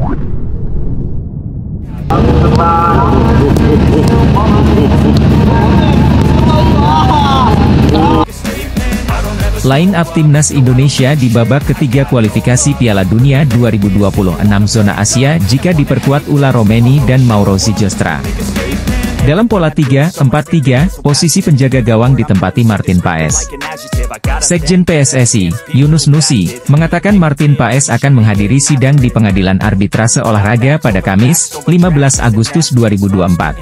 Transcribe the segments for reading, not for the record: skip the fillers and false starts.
Line up Timnas Indonesia di babak ketiga kualifikasi Piala Dunia 2026 zona Asia jika diperkuat Ula Romeni dan Mauro Zijostra. Dalam pola 3-4-3, posisi penjaga gawang ditempati Martin Paes. Sekjen PSSI, Yunus Nusi, mengatakan Martin Paes akan menghadiri sidang di Pengadilan Arbitrase Olahraga pada Kamis, 15 Agustus 2024.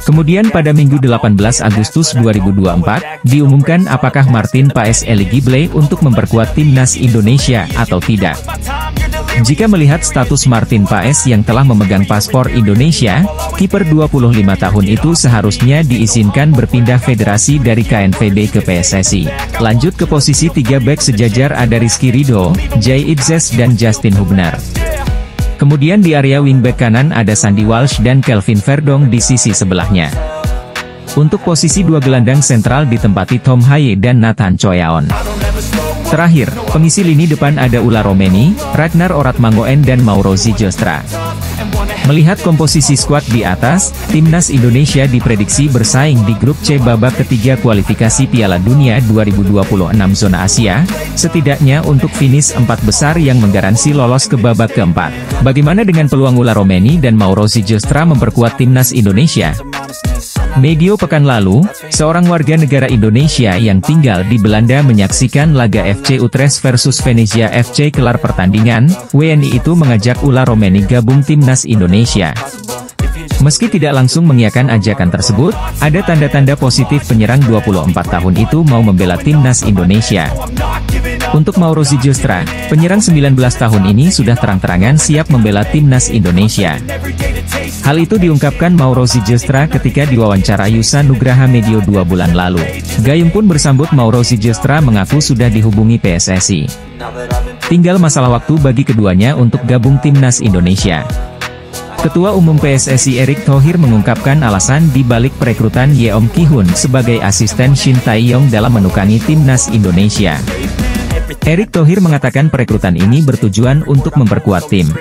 Kemudian pada Minggu 18 Agustus 2024, diumumkan apakah Martin Paes eligible untuk memperkuat Timnas Indonesia atau tidak. Jika melihat status Martin Paes yang telah memegang paspor Indonesia, kiper 25 tahun itu seharusnya diizinkan berpindah federasi dari KNVB ke PSSI. Lanjut ke posisi 3 bek sejajar ada Rizky Ridho, Jay Idzes dan Justin Hubner. Kemudian di area wingback kanan ada Sandy Walsh dan Kelvin Verdong di sisi sebelahnya. Untuk posisi 2 gelandang sentral ditempati Tom Haye dan Nathan Choyaon. Terakhir, pengisi lini depan ada Ula Romeni, Ragnar Oratmangoen dan Mauro Zijostra. Melihat komposisi skuad di atas, Timnas Indonesia diprediksi bersaing di grup C babak ketiga kualifikasi Piala Dunia 2026 zona Asia, setidaknya untuk finish 4 besar yang menggaransi lolos ke babak keempat. Bagaimana dengan peluang Ula Romeni dan Mauro Zijostra memperkuat Timnas Indonesia? Medio pekan lalu, seorang warga negara Indonesia yang tinggal di Belanda menyaksikan laga FC Utrecht versus Venezia FC. Kelar pertandingan, WNI itu mengajak Ula Romeni gabung Timnas Indonesia. Meski tidak langsung mengiyakan ajakan tersebut, ada tanda-tanda positif penyerang 24 tahun itu mau membela Timnas Indonesia. Untuk Mauro Zijostra, penyerang 19 tahun ini sudah terang-terangan siap membela Timnas Indonesia. Hal itu diungkapkan Mauro Zijostra ketika diwawancara Yusa Nugraha Medio 2 bulan lalu. Gayung pun bersambut Mauro Zijostra mengaku sudah dihubungi PSSI. Tinggal masalah waktu bagi keduanya untuk gabung Timnas Indonesia. Ketua Umum PSSI Erick Thohir mengungkapkan alasan di balik perekrutan Yeom Ki-hun sebagai asisten Shin Tae-yong dalam menukangi Timnas Indonesia. Erick Thohir mengatakan perekrutan ini bertujuan untuk memperkuat tim.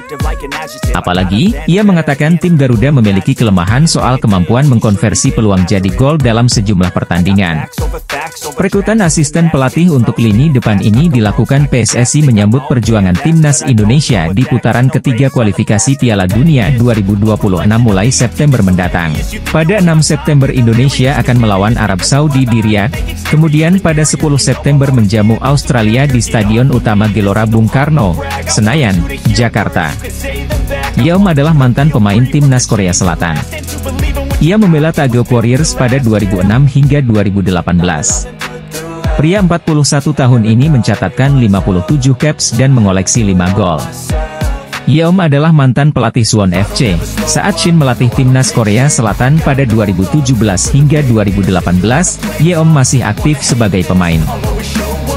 Apalagi, ia mengatakan tim Garuda memiliki kelemahan soal kemampuan mengkonversi peluang jadi gol dalam sejumlah pertandingan. Perekrutan asisten pelatih untuk lini depan ini dilakukan PSSI menyambut perjuangan Timnas Indonesia di putaran ketiga kualifikasi Piala Dunia 2026 mulai September mendatang. Pada 6 September Indonesia akan melawan Arab Saudi di Riyadh, kemudian pada 10 September menjamu Australia di Stadion Utama Gelora Bung Karno, Senayan, Jakarta. Yeom adalah mantan pemain Timnas Korea Selatan. Ia membela Taeguk Warriors pada 2006 hingga 2018. Pria 41 tahun ini mencatatkan 57 caps dan mengoleksi 5 gol. Yeom adalah mantan pelatih Suwon FC, saat Shin melatih Timnas Korea Selatan pada 2017 hingga 2018, Yeom masih aktif sebagai pemain.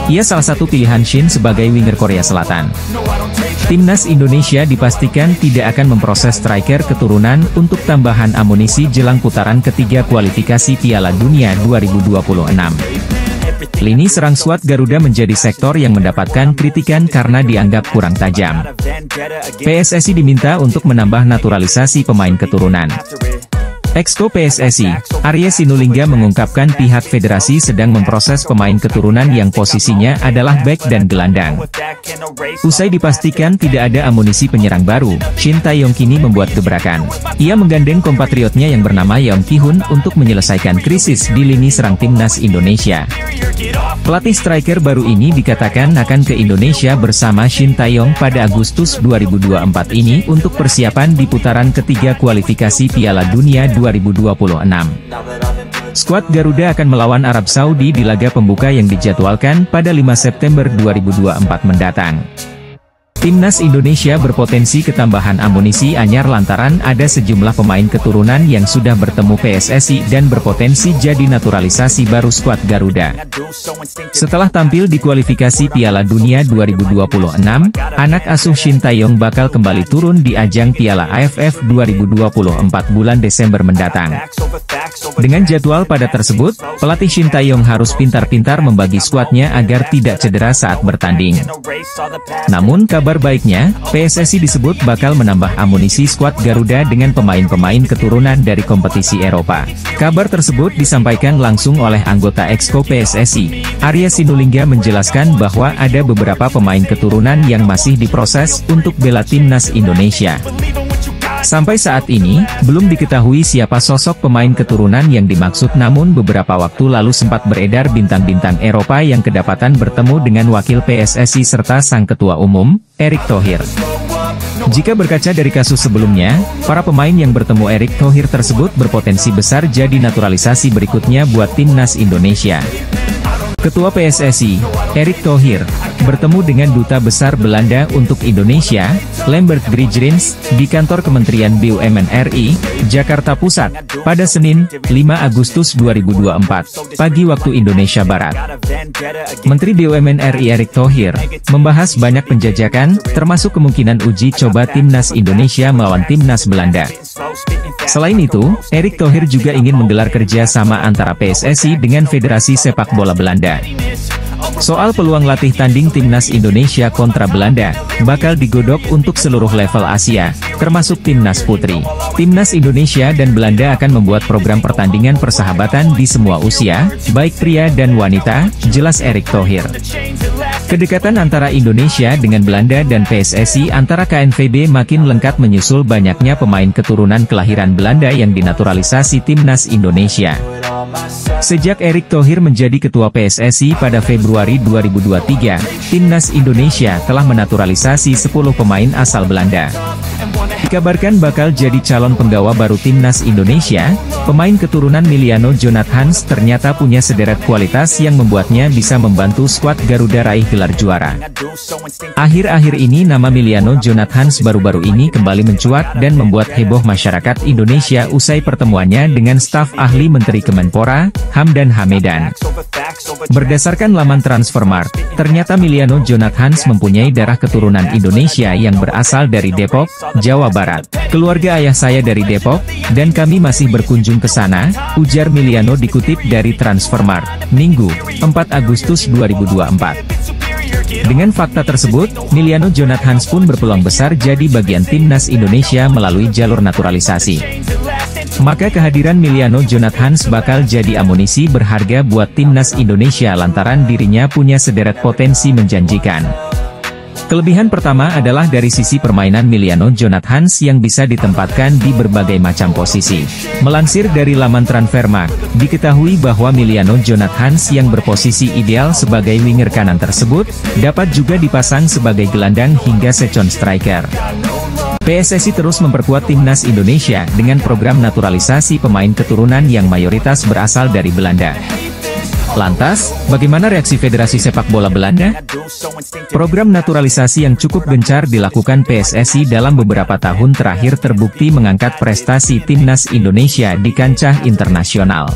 Ia salah satu pilihan Shin sebagai winger Korea Selatan. Timnas Indonesia dipastikan tidak akan memproses striker keturunan untuk tambahan amunisi jelang putaran ketiga kualifikasi Piala Dunia 2026. Lini serang skuad Garuda menjadi sektor yang mendapatkan kritikan karena dianggap kurang tajam. PSSI diminta untuk menambah naturalisasi pemain keturunan. Exco PSSI, Arya Sinulinga mengungkapkan pihak federasi sedang memproses pemain keturunan yang posisinya adalah bek dan gelandang. Usai dipastikan tidak ada amunisi penyerang baru, Shin Tae-yong kini membuat gebrakan. Ia menggandeng kompatriotnya yang bernama Yeom Ki-hun untuk menyelesaikan krisis di lini serang Timnas Indonesia. Pelatih striker baru ini dikatakan akan ke Indonesia bersama Shin Tae-yong pada Agustus 2024 ini untuk persiapan di putaran ketiga kualifikasi Piala Dunia 2026. Skuad Garuda akan melawan Arab Saudi di laga pembuka yang dijadwalkan pada 5 September 2024 mendatang. Timnas Indonesia berpotensi ketambahan amunisi anyar lantaran ada sejumlah pemain keturunan yang sudah bertemu PSSI dan berpotensi jadi naturalisasi baru skuad Garuda. Setelah tampil di kualifikasi Piala Dunia 2026, anak asuh Shin Tae-yong bakal kembali turun di ajang Piala AFF 2024 bulan Desember mendatang. Dengan jadwal padat tersebut, pelatih Shin Tae-yong harus pintar-pintar membagi skuadnya agar tidak cedera saat bertanding. Namun kabar baiknya, PSSI disebut bakal menambah amunisi skuad Garuda dengan pemain-pemain keturunan dari kompetisi Eropa. Kabar tersebut disampaikan langsung oleh anggota Exco PSSI, Arya Sinulinga, menjelaskan bahwa ada beberapa pemain keturunan yang masih diproses untuk bela timnas Indonesia. Sampai saat ini, belum diketahui siapa sosok pemain keturunan yang dimaksud, namun beberapa waktu lalu sempat beredar bintang-bintang Eropa yang kedapatan bertemu dengan wakil PSSI serta sang ketua umum, Erick Thohir. Jika berkaca dari kasus sebelumnya, para pemain yang bertemu Erick Thohir tersebut berpotensi besar jadi naturalisasi berikutnya buat timnas Indonesia. Ketua PSSI, Erick Thohir, bertemu dengan Duta Besar Belanda untuk Indonesia, Lambert Grijrins, di kantor Kementerian BUMN RI, Jakarta Pusat, pada Senin, 5 Agustus 2024, pagi waktu Indonesia Barat. Menteri BUMN RI Erick Thohir, membahas banyak penjajakan, termasuk kemungkinan uji coba timnas Indonesia melawan timnas Belanda. Selain itu, Erick Thohir juga ingin menggelar kerjasama antara PSSI dengan Federasi Sepak Bola Belanda. Soal peluang latih tanding timnas Indonesia kontra Belanda, bakal digodok untuk seluruh level Asia, termasuk timnas putri. Timnas Indonesia dan Belanda akan membuat program pertandingan persahabatan di semua usia, baik pria dan wanita, jelas Erick Thohir. Kedekatan antara Indonesia dengan Belanda dan PSSI antara KNVB makin lengkap menyusul banyaknya pemain keturunan kelahiran Belanda yang dinaturalisasi timnas Indonesia. Sejak Erick Thohir menjadi ketua PSSI pada Februari 2023, timnas Indonesia telah menaturalisasi 10 pemain asal Belanda. Dikabarkan bakal jadi calon penggawa baru timnas Indonesia. Pemain keturunan Miliano Jonathans ternyata punya sederet kualitas yang membuatnya bisa membantu skuad Garuda raih gelar juara. Akhir-akhir ini nama Miliano Jonathans baru-baru ini kembali mencuat dan membuat heboh masyarakat Indonesia usai pertemuannya dengan staf ahli Menteri Kemenpora, Hamdan Hamedan. Berdasarkan laman Transfermarkt, ternyata Miliano Jonathans mempunyai darah keturunan Indonesia yang berasal dari Depok, Jawa Barat. Keluarga ayah saya dari Depok, dan kami masih berkunjung ke sana, ujar Miliano dikutip dari Transfermarkt, Minggu, 4 Agustus 2024. Dengan fakta tersebut, Miliano Jonathans pun berpeluang besar jadi bagian timnas Indonesia melalui jalur naturalisasi. Maka kehadiran Miliano Jonathans bakal jadi amunisi berharga buat timnas Indonesia lantaran dirinya punya sederet potensi menjanjikan. Kelebihan pertama adalah dari sisi permainan Miliano Jonathans yang bisa ditempatkan di berbagai macam posisi. Melansir dari laman Transfermarkt, diketahui bahwa Miliano Jonathans yang berposisi ideal sebagai winger kanan tersebut, dapat juga dipasang sebagai gelandang hingga second striker. PSSI terus memperkuat timnas Indonesia dengan program naturalisasi pemain keturunan yang mayoritas berasal dari Belanda. Lantas, bagaimana reaksi Federasi Sepak Bola Belanda? Program naturalisasi yang cukup gencar dilakukan PSSI dalam beberapa tahun terakhir terbukti mengangkat prestasi timnas Indonesia di kancah internasional.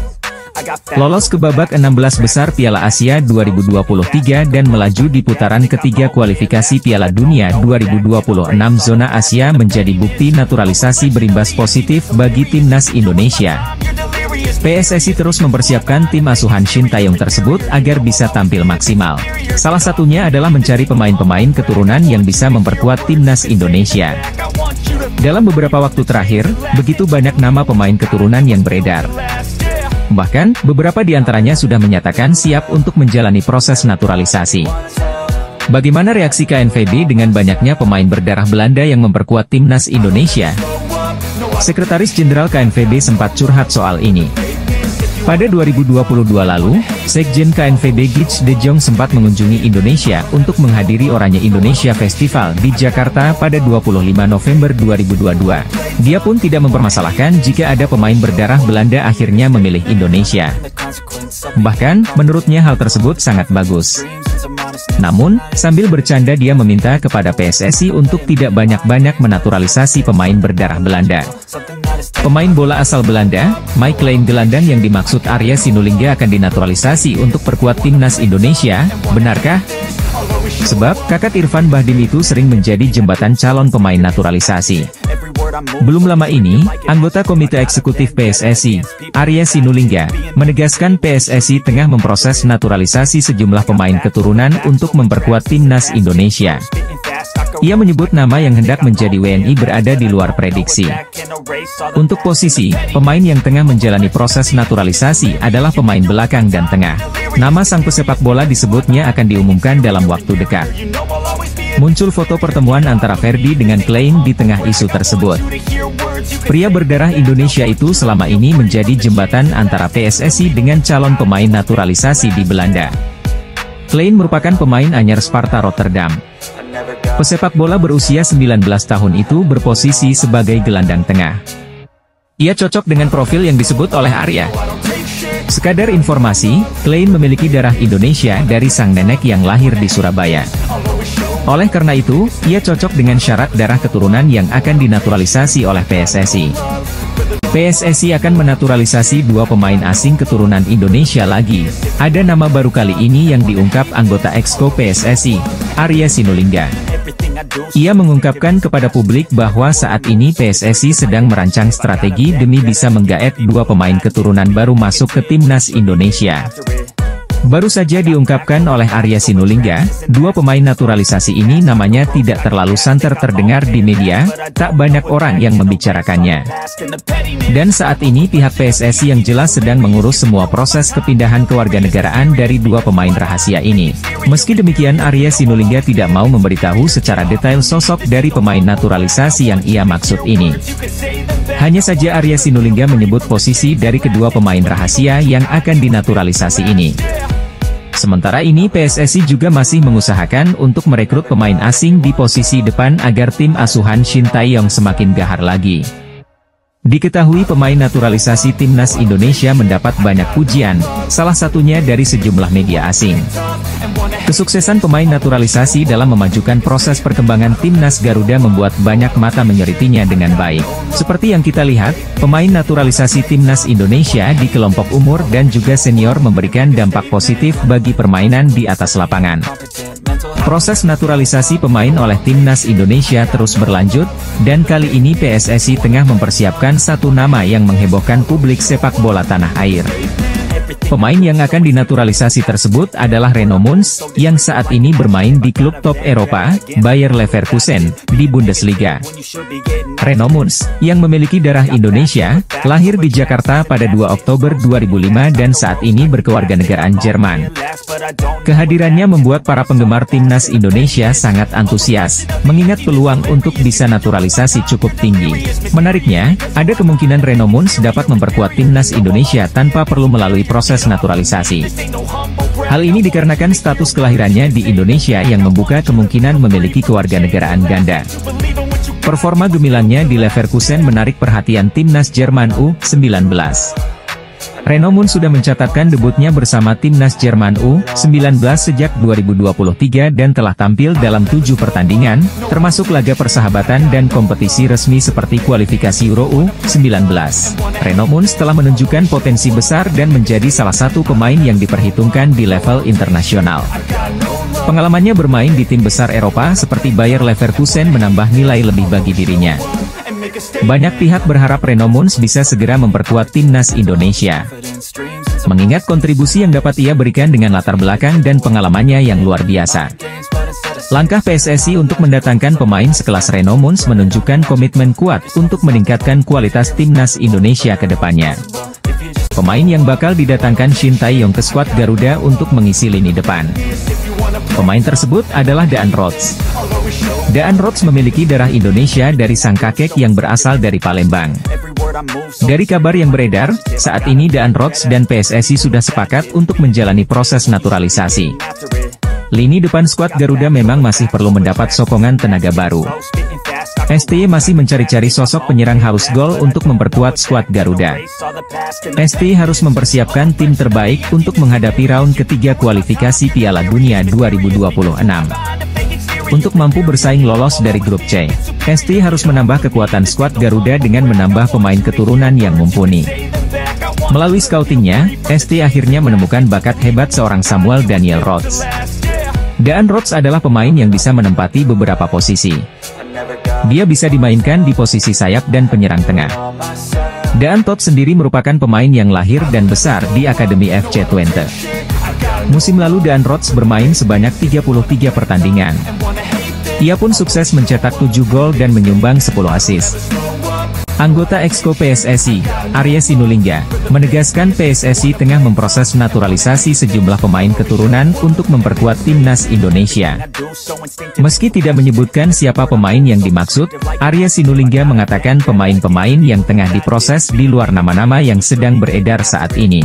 Lolos ke babak 16 besar Piala Asia 2023 dan melaju di putaran ketiga kualifikasi Piala Dunia 2026 zona Asia menjadi bukti naturalisasi berimbas positif bagi timnas Indonesia. PSSI terus mempersiapkan tim asuhan Shin Tae-yong tersebut agar bisa tampil maksimal. Salah satunya adalah mencari pemain-pemain keturunan yang bisa memperkuat timnas Indonesia. Dalam beberapa waktu terakhir, begitu banyak nama pemain keturunan yang beredar. Bahkan, beberapa di antaranya sudah menyatakan siap untuk menjalani proses naturalisasi. Bagaimana reaksi KNVB dengan banyaknya pemain berdarah Belanda yang memperkuat timnas Indonesia? Sekretaris Jenderal KNVB sempat curhat soal ini. Pada 2022 lalu, Sekjen KNVB Gits De Jong sempat mengunjungi Indonesia untuk menghadiri Oranye Indonesia Festival di Jakarta pada 25 November 2022. Dia pun tidak mempermasalahkan jika ada pemain berdarah Belanda akhirnya memilih Indonesia. Bahkan, menurutnya hal tersebut sangat bagus. Namun, sambil bercanda dia meminta kepada PSSI untuk tidak banyak-banyak menaturalisasi pemain berdarah Belanda. Pemain bola asal Belanda, Mike Lane gelandang yang dimaksud Arya Sinulinga akan dinaturalisasi untuk perkuat timnas Indonesia, benarkah? Sebab, kakak Irfan Bahdim itu sering menjadi jembatan calon pemain naturalisasi. Belum lama ini, anggota Komite Eksekutif PSSI, Arya Sinulinga, menegaskan PSSI tengah memproses naturalisasi sejumlah pemain keturunan untuk memperkuat timnas Indonesia. Ia menyebut nama yang hendak menjadi WNI berada di luar prediksi. Untuk posisi, pemain yang tengah menjalani proses naturalisasi adalah pemain belakang dan tengah. Nama sang pesepak bola disebutnya akan diumumkan dalam waktu dekat. Muncul foto pertemuan antara Ferdi dengan Klein di tengah isu tersebut. Pria berdarah Indonesia itu selama ini menjadi jembatan antara PSSI dengan calon pemain naturalisasi di Belanda. Klein merupakan pemain anyar Sparta Rotterdam. Pesepak bola berusia 19 tahun itu berposisi sebagai gelandang tengah. Ia cocok dengan profil yang disebut oleh Arya. Sekadar informasi, Klein memiliki darah Indonesia dari sang nenek yang lahir di Surabaya. Oleh karena itu, ia cocok dengan syarat darah keturunan yang akan dinaturalisasi oleh PSSI. PSSI akan menaturalisasi 2 pemain asing keturunan Indonesia lagi. Ada nama baru kali ini yang diungkap anggota Exco PSSI, Arya Sinulinga. Ia mengungkapkan kepada publik bahwa saat ini PSSI sedang merancang strategi demi bisa menggaet 2 pemain keturunan baru masuk ke timnas Indonesia. Baru saja diungkapkan oleh Arya Sinulinga, 2 pemain naturalisasi ini namanya tidak terlalu santer terdengar di media, tak banyak orang yang membicarakannya. Dan saat ini pihak PSSI yang jelas sedang mengurus semua proses kepindahan kewarganegaraan dari 2 pemain rahasia ini. Meski demikian Arya Sinulinga tidak mau memberitahu secara detail sosok dari pemain naturalisasi yang ia maksud ini. Hanya saja Arya Sinulinga menyebut posisi dari kedua pemain rahasia yang akan dinaturalisasi ini. Sementara ini PSSI juga masih mengusahakan untuk merekrut pemain asing di posisi depan agar tim asuhan Shin Tae-yong semakin gahar lagi. Diketahui pemain naturalisasi timnas Indonesia mendapat banyak pujian, salah satunya dari sejumlah media asing. Kesuksesan pemain naturalisasi dalam memajukan proses perkembangan timnas Garuda membuat banyak mata menyoritinya dengan baik. Seperti yang kita lihat, pemain naturalisasi timnas Indonesia di kelompok umur dan juga senior memberikan dampak positif bagi permainan di atas lapangan. Proses naturalisasi pemain oleh timnas Indonesia terus berlanjut, dan kali ini PSSI tengah mempersiapkan satu nama yang menghebohkan publik sepak bola tanah air. Pemain yang akan dinaturalisasi tersebut adalah Reno Muns, yang saat ini bermain di klub top Eropa, Bayer Leverkusen, di Bundesliga. Reno Muns, yang memiliki darah Indonesia, lahir di Jakarta pada 2 Oktober 2005 dan saat ini berkewarganegaraan Jerman. Kehadirannya membuat para penggemar timnas Indonesia sangat antusias, mengingat peluang untuk bisa naturalisasi cukup tinggi. Menariknya, ada kemungkinan Reno Muns dapat memperkuat timnas Indonesia tanpa perlu melalui proses naturalisasi. Hal ini dikarenakan status kelahirannya di Indonesia yang membuka kemungkinan memiliki kewarganegaraan ganda. Performa gemilangnya di Leverkusen menarik perhatian timnas Jerman U19. Reno Muns sudah mencatatkan debutnya bersama timnas Jerman U19 sejak 2023 dan telah tampil dalam 7 pertandingan, termasuk laga persahabatan dan kompetisi resmi seperti kualifikasi Euro U19. Reno Muns telah menunjukkan potensi besar dan menjadi salah satu pemain yang diperhitungkan di level internasional. Pengalamannya bermain di tim besar Eropa seperti Bayer Leverkusen menambah nilai lebih bagi dirinya. Banyak pihak berharap Reno Muns bisa segera memperkuat timnas Indonesia. Mengingat kontribusi yang dapat ia berikan dengan latar belakang dan pengalamannya yang luar biasa. Langkah PSSI untuk mendatangkan pemain sekelas Reno Muns menunjukkan komitmen kuat untuk meningkatkan kualitas timnas Indonesia ke depannya. Pemain yang bakal didatangkan Shin Tae-yong ke skuad Garuda untuk mengisi lini depan. Pemain tersebut adalah Daan Rots. Daan Rots memiliki darah Indonesia dari sang kakek yang berasal dari Palembang. Dari kabar yang beredar, saat ini Daan Rots dan PSSI sudah sepakat untuk menjalani proses naturalisasi. Lini depan skuad Garuda memang masih perlu mendapat sokongan tenaga baru. STY masih mencari-cari sosok penyerang haus gol untuk memperkuat skuad Garuda. STY harus mempersiapkan tim terbaik untuk menghadapi round ketiga kualifikasi Piala Dunia 2026. Untuk mampu bersaing lolos dari grup C, STY harus menambah kekuatan skuad Garuda dengan menambah pemain keturunan yang mumpuni. Melalui scoutingnya, STY akhirnya menemukan bakat hebat seorang Samuel Daniel Rots. Daan Rots adalah pemain yang bisa menempati beberapa posisi. Dia bisa dimainkan di posisi sayap dan penyerang tengah. Daan Todt sendiri merupakan pemain yang lahir dan besar di Akademi FC Twente. Musim lalu Daan Rots bermain sebanyak 33 pertandingan. Ia pun sukses mencetak 7 gol dan menyumbang 10 assist. Anggota Exco PSSI, Arya Sinulinga, menegaskan PSSI tengah memproses naturalisasi sejumlah pemain keturunan untuk memperkuat timnas Indonesia. Meski tidak menyebutkan siapa pemain yang dimaksud, Arya Sinulinga mengatakan pemain-pemain yang tengah diproses di luar nama-nama yang sedang beredar saat ini.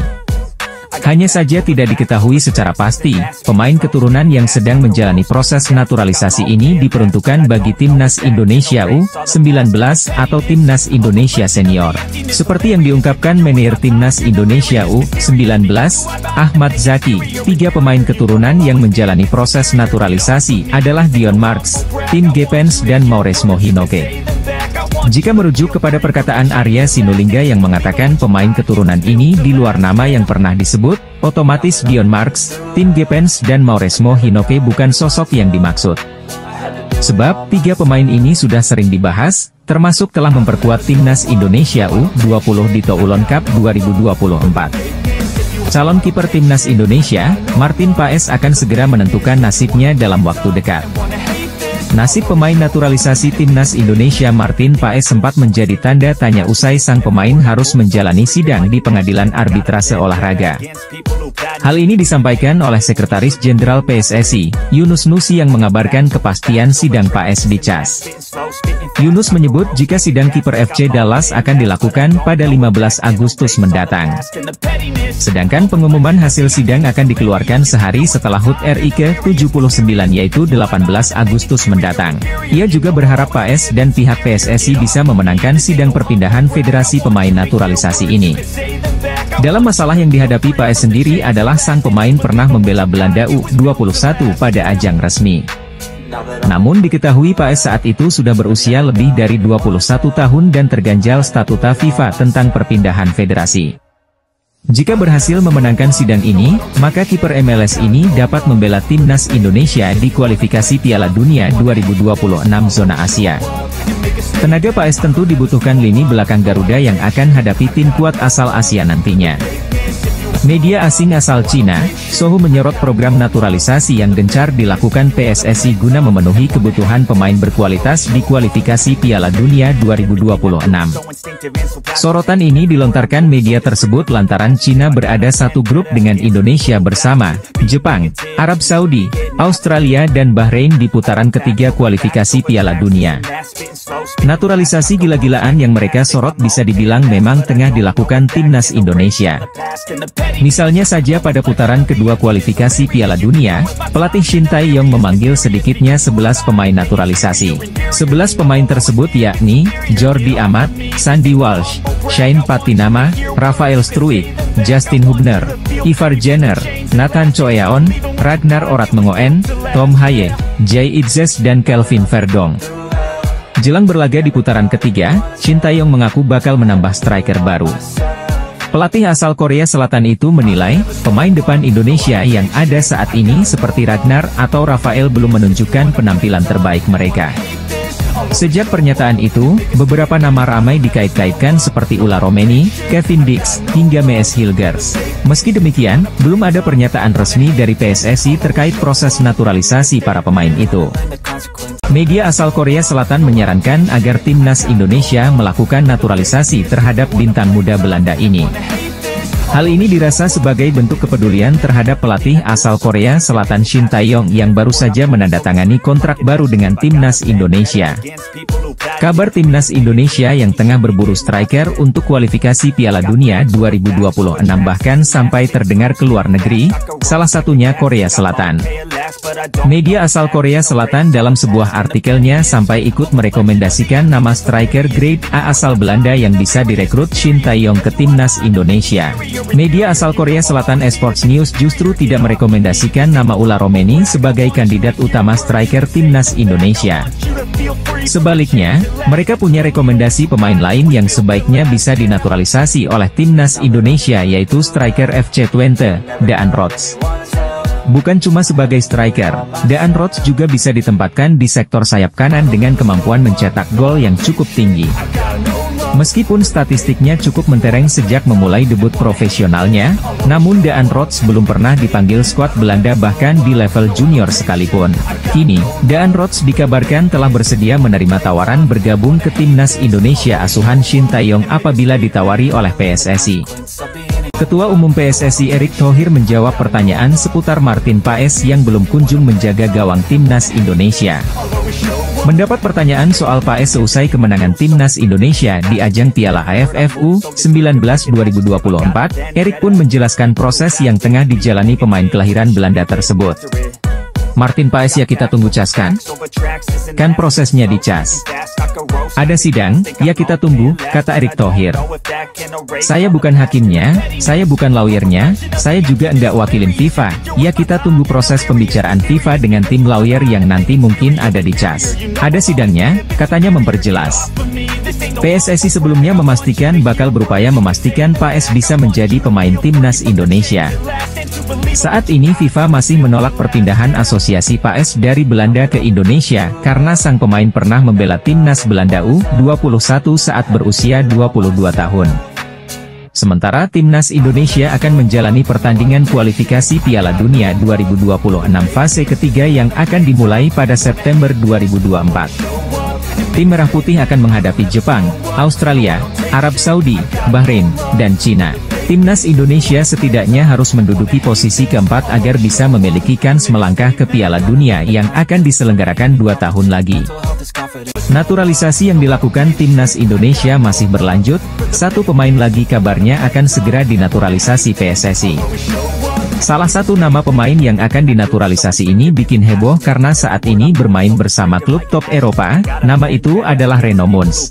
Hanya saja tidak diketahui secara pasti, pemain keturunan yang sedang menjalani proses naturalisasi ini diperuntukkan bagi Timnas Indonesia U19 atau Timnas Indonesia Senior. Seperti yang diungkapkan manajer Timnas Indonesia U19, Ahmad Zaki, 3 pemain keturunan yang menjalani proses naturalisasi adalah Dion Marks, Tim Gepens dan Mauresmo Hinoke. Jika merujuk kepada perkataan Arya Sinulinga yang mengatakan pemain keturunan ini di luar nama yang pernah disebut, otomatis Dion Marks, Tim Gepens dan Mauresmo Hinoke bukan sosok yang dimaksud. Sebab, 3 pemain ini sudah sering dibahas, termasuk telah memperkuat Timnas Indonesia U20 di Toulon Cup 2024. Calon kiper Timnas Indonesia, Martin Paes akan segera menentukan nasibnya dalam waktu dekat. Nasib pemain naturalisasi Timnas Indonesia Martin Paes sempat menjadi tanda tanya usai sang pemain harus menjalani sidang di Pengadilan Arbitrase Olahraga. Hal ini disampaikan oleh Sekretaris Jenderal PSSI, Yunus Nusi yang mengabarkan kepastian sidang Paes di CAS. Yunus menyebut jika sidang kiper FC Dallas akan dilakukan pada 15 Agustus mendatang. Sedangkan pengumuman hasil sidang akan dikeluarkan sehari setelah HUT RI ke-79 yaitu 18 Agustus mendatang. Ia juga berharap Paes dan pihak PSSI bisa memenangkan sidang perpindahan federasi pemain naturalisasi ini. Dalam masalah yang dihadapi Paes sendiri adalah sang pemain pernah membela Belanda U21 pada ajang resmi. Namun diketahui Paes saat itu sudah berusia lebih dari 21 tahun dan terganjal statuta FIFA tentang perpindahan federasi. Jika berhasil memenangkan sidang ini, maka kiper MLS ini dapat membela Timnas Indonesia di kualifikasi Piala Dunia 2026 zona Asia. Tenaga Paes tentu dibutuhkan lini belakang Garuda yang akan hadapi tim kuat asal Asia nantinya. Media asing asal Cina, Sohu menyorot program naturalisasi yang gencar dilakukan PSSI guna memenuhi kebutuhan pemain berkualitas di kualifikasi Piala Dunia 2026. Sorotan ini dilontarkan media tersebut lantaran Cina berada satu grup dengan Indonesia bersama Jepang, Arab Saudi, Australia dan Bahrain di putaran ketiga kualifikasi Piala Dunia. Naturalisasi gila-gilaan yang mereka sorot bisa dibilang memang tengah dilakukan Timnas Indonesia. Misalnya saja pada putaran kedua kualifikasi Piala Dunia, pelatih Shin Tae-yong memanggil sedikitnya 11 pemain naturalisasi. 11 pemain tersebut yakni, Jordi Amat, Sandy Walsh, Shane Patinama, Rafael Struijk, Justin Hubner, Ivar Jenner, Nathan Choeaon, Ragnar Oratmengoen, Tom Haye, Jay Itzes dan Kelvin Verdong. Jelang berlaga di putaran ketiga, Shin Tae-yong mengaku bakal menambah striker baru. Pelatih asal Korea Selatan itu menilai, pemain depan Indonesia yang ada saat ini seperti Ragnar atau Rafael belum menunjukkan penampilan terbaik mereka. Sejak pernyataan itu, beberapa nama ramai dikait-kaitkan seperti Ula Romeni, Kevin Dix, hingga Mees Hilgers. Meski demikian, belum ada pernyataan resmi dari PSSI terkait proses naturalisasi para pemain itu. Media asal Korea Selatan menyarankan agar Timnas Indonesia melakukan naturalisasi terhadap bintang muda Belanda ini. Hal ini dirasa sebagai bentuk kepedulian terhadap pelatih asal Korea Selatan Shin Tae-yong yang baru saja menandatangani kontrak baru dengan Timnas Indonesia. Kabar Timnas Indonesia yang tengah berburu striker untuk kualifikasi Piala Dunia 2026 bahkan sampai terdengar ke luar negeri, salah satunya Korea Selatan. Media asal Korea Selatan dalam sebuah artikelnya sampai ikut merekomendasikan nama striker grade A asal Belanda yang bisa direkrut Shin Tae-yong ke Timnas Indonesia. Media asal Korea Selatan Esports News justru tidak merekomendasikan nama Ula Romeni sebagai kandidat utama striker Timnas Indonesia. Sebaliknya, mereka punya rekomendasi pemain lain yang sebaiknya bisa dinaturalisasi oleh Timnas Indonesia yaitu striker FC Twente, Daan Rots. Bukan cuma sebagai striker, Daan Rhodes juga bisa ditempatkan di sektor sayap kanan dengan kemampuan mencetak gol yang cukup tinggi. Meskipun statistiknya cukup mentereng sejak memulai debut profesionalnya, namun Daan Rhodes belum pernah dipanggil skuad Belanda bahkan di level junior sekalipun. Kini, Daan Rhodes dikabarkan telah bersedia menerima tawaran bergabung ke timnas Indonesia asuhan Shin Tae-yong apabila ditawari oleh PSSI. Ketua Umum PSSI Erick Thohir menjawab pertanyaan seputar Martin Paes yang belum kunjung menjaga gawang timnas Indonesia. Mendapat pertanyaan soal Paes seusai kemenangan timnas Indonesia di ajang Piala AFF U19 2024, Erick pun menjelaskan proses yang tengah dijalani pemain kelahiran Belanda tersebut. Martin Paes ya kita tunggu cas kan? Kan prosesnya di cas. Ada sidang, ya kita tunggu, kata Erick Thohir. Saya bukan hakimnya, saya bukan lawyernya, saya juga enggak wakilin FIFA, ya kita tunggu proses pembicaraan FIFA dengan tim lawyer yang nanti mungkin ada di cas. Ada sidangnya, katanya memperjelas. PSSI sebelumnya memastikan bakal berupaya memastikan Paes bisa menjadi pemain timnas Indonesia. Saat ini FIFA masih menolak perpindahan asosiasi Paes dari Belanda ke Indonesia, karena sang pemain pernah membela timnas Belanda U21 saat berusia 22 tahun. Sementara timnas Indonesia akan menjalani pertandingan kualifikasi Piala Dunia 2026 fase ketiga yang akan dimulai pada September 2024. Tim Merah Putih akan menghadapi Jepang, Australia, Arab Saudi, Bahrain, dan Cina. Timnas Indonesia setidaknya harus menduduki posisi keempat agar bisa memiliki kans melangkah ke Piala Dunia yang akan diselenggarakan 2 tahun lagi. Naturalisasi yang dilakukan timnas Indonesia masih berlanjut, satu pemain lagi kabarnya akan segera dinaturalisasi PSSI. Salah satu nama pemain yang akan dinaturalisasi ini bikin heboh karena saat ini bermain bersama klub top Eropa, nama itu adalah Reno Mons.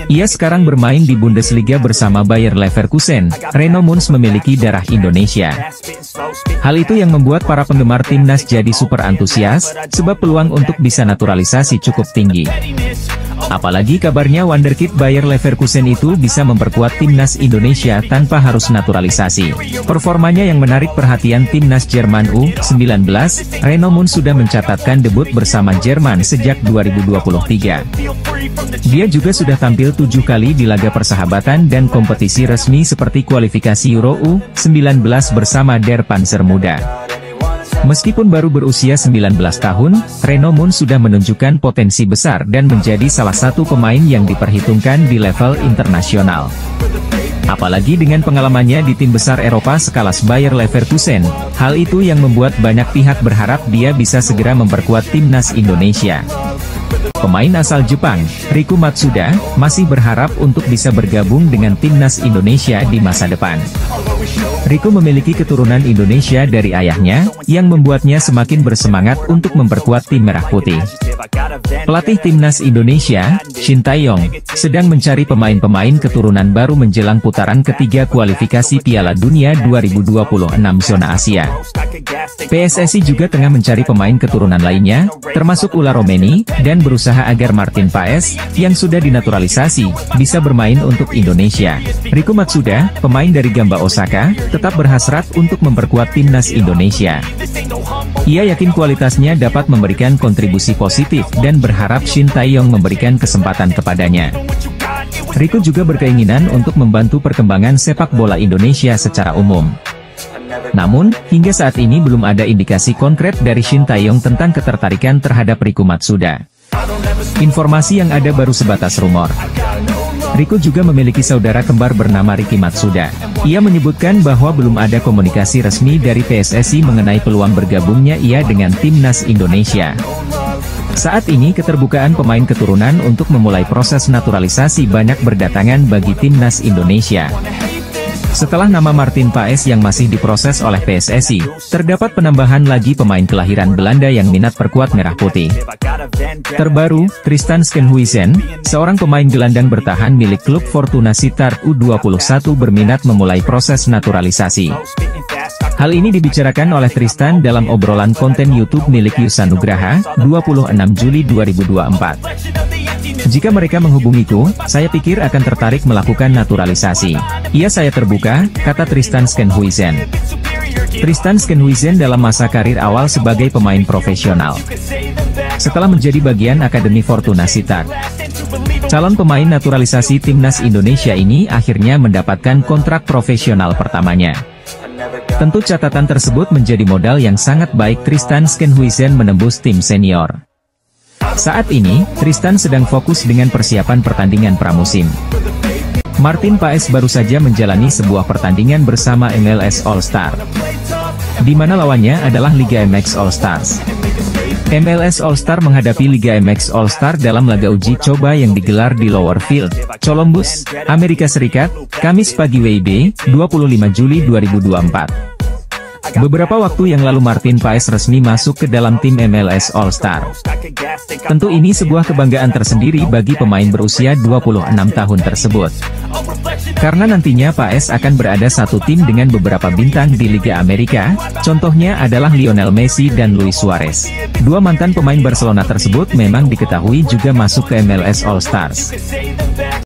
Ia sekarang bermain di Bundesliga bersama Bayer Leverkusen. Reno Mons memiliki darah Indonesia. Hal itu yang membuat para penggemar timnas jadi super antusias, sebab peluang untuk bisa naturalisasi cukup tinggi. Apalagi kabarnya wonderkid Bayer Leverkusen itu bisa memperkuat timnas Indonesia tanpa harus naturalisasi. Performanya yang menarik perhatian timnas Jerman U19, Reno Mons sudah mencatatkan debut bersama Jerman sejak 2023. Dia juga sudah tampil 7 kali di laga persahabatan dan kompetisi resmi seperti kualifikasi Euro U19 bersama Der Panzer Muda. Meskipun baru berusia 19 tahun, Reno Mons sudah menunjukkan potensi besar dan menjadi salah satu pemain yang diperhitungkan di level internasional. Apalagi dengan pengalamannya di tim besar Eropa sekelas Bayer Leverkusen, hal itu yang membuat banyak pihak berharap dia bisa segera memperkuat timnas Indonesia. Pemain asal Jepang, Riku Matsuda, masih berharap untuk bisa bergabung dengan timnas Indonesia di masa depan. Riku memiliki keturunan Indonesia dari ayahnya, yang membuatnya semakin bersemangat untuk memperkuat tim Merah Putih. Pelatih timnas Indonesia, Shin Tae-yong, sedang mencari pemain-pemain keturunan baru menjelang putaran ketiga kualifikasi Piala Dunia 2026 zona Asia. PSSI juga tengah mencari pemain keturunan lainnya, termasuk Ula Romeni, dan berusaha agar Martin Paes, yang sudah dinaturalisasi, bisa bermain untuk Indonesia. Riku Matsuda, pemain dari Gamba Osaka, tetap berhasrat untuk memperkuat timnas Indonesia. Ia yakin kualitasnya dapat memberikan kontribusi positif dan berharap Shin Tae-yong memberikan kesempatan kepadanya. Riku juga berkeinginan untuk membantu perkembangan sepak bola Indonesia secara umum. Namun, hingga saat ini belum ada indikasi konkret dari Shin Tae-yong tentang ketertarikan terhadap Riku Matsuda. Informasi yang ada baru sebatas rumor. Riku juga memiliki saudara kembar bernama Riki Matsuda. Ia menyebutkan bahwa belum ada komunikasi resmi dari PSSI mengenai peluang bergabungnya ia dengan timnas Indonesia. Saat ini keterbukaan pemain keturunan untuk memulai proses naturalisasi banyak berdatangan bagi timnas Indonesia. Setelah nama Martin Paes yang masih diproses oleh PSSI, terdapat penambahan lagi pemain kelahiran Belanda yang minat perkuat Merah Putih. Terbaru, Tristan Schenhuisen, seorang pemain gelandang bertahan milik klub Fortuna Sittard U21 berminat memulai proses naturalisasi. Hal ini dibicarakan oleh Tristan dalam obrolan konten YouTube milik Yusa Nugraha, 26 Juli 2024. Jika mereka menghubungiku, saya pikir akan tertarik melakukan naturalisasi. Iya saya terbuka, kata Tristan Schenhuisen. Tristan Schenhuisen dalam masa karir awal sebagai pemain profesional. Setelah menjadi bagian Akademi Fortuna Sittard, calon pemain naturalisasi timnas Indonesia ini akhirnya mendapatkan kontrak profesional pertamanya. Tentu catatan tersebut menjadi modal yang sangat baik Tristan Schenhuisen menembus tim senior. Saat ini, Tristan sedang fokus dengan persiapan pertandingan pramusim. Martin Paes baru saja menjalani sebuah pertandingan bersama MLS All Star, di mana lawannya adalah Liga MX All Stars. MLS All Star menghadapi Liga MX All Star dalam laga uji coba yang digelar di Lower Field, Columbus, Amerika Serikat, Kamis pagi WIB, 25 Juli 2024. Beberapa waktu yang lalu Martin Paes resmi masuk ke dalam tim MLS All Star. Tentu ini sebuah kebanggaan tersendiri bagi pemain berusia 26 tahun tersebut. Karena nantinya Paes akan berada satu tim dengan beberapa bintang di Liga Amerika, contohnya adalah Lionel Messi dan Luis Suarez. Dua mantan pemain Barcelona tersebut memang diketahui juga masuk ke MLS All Stars.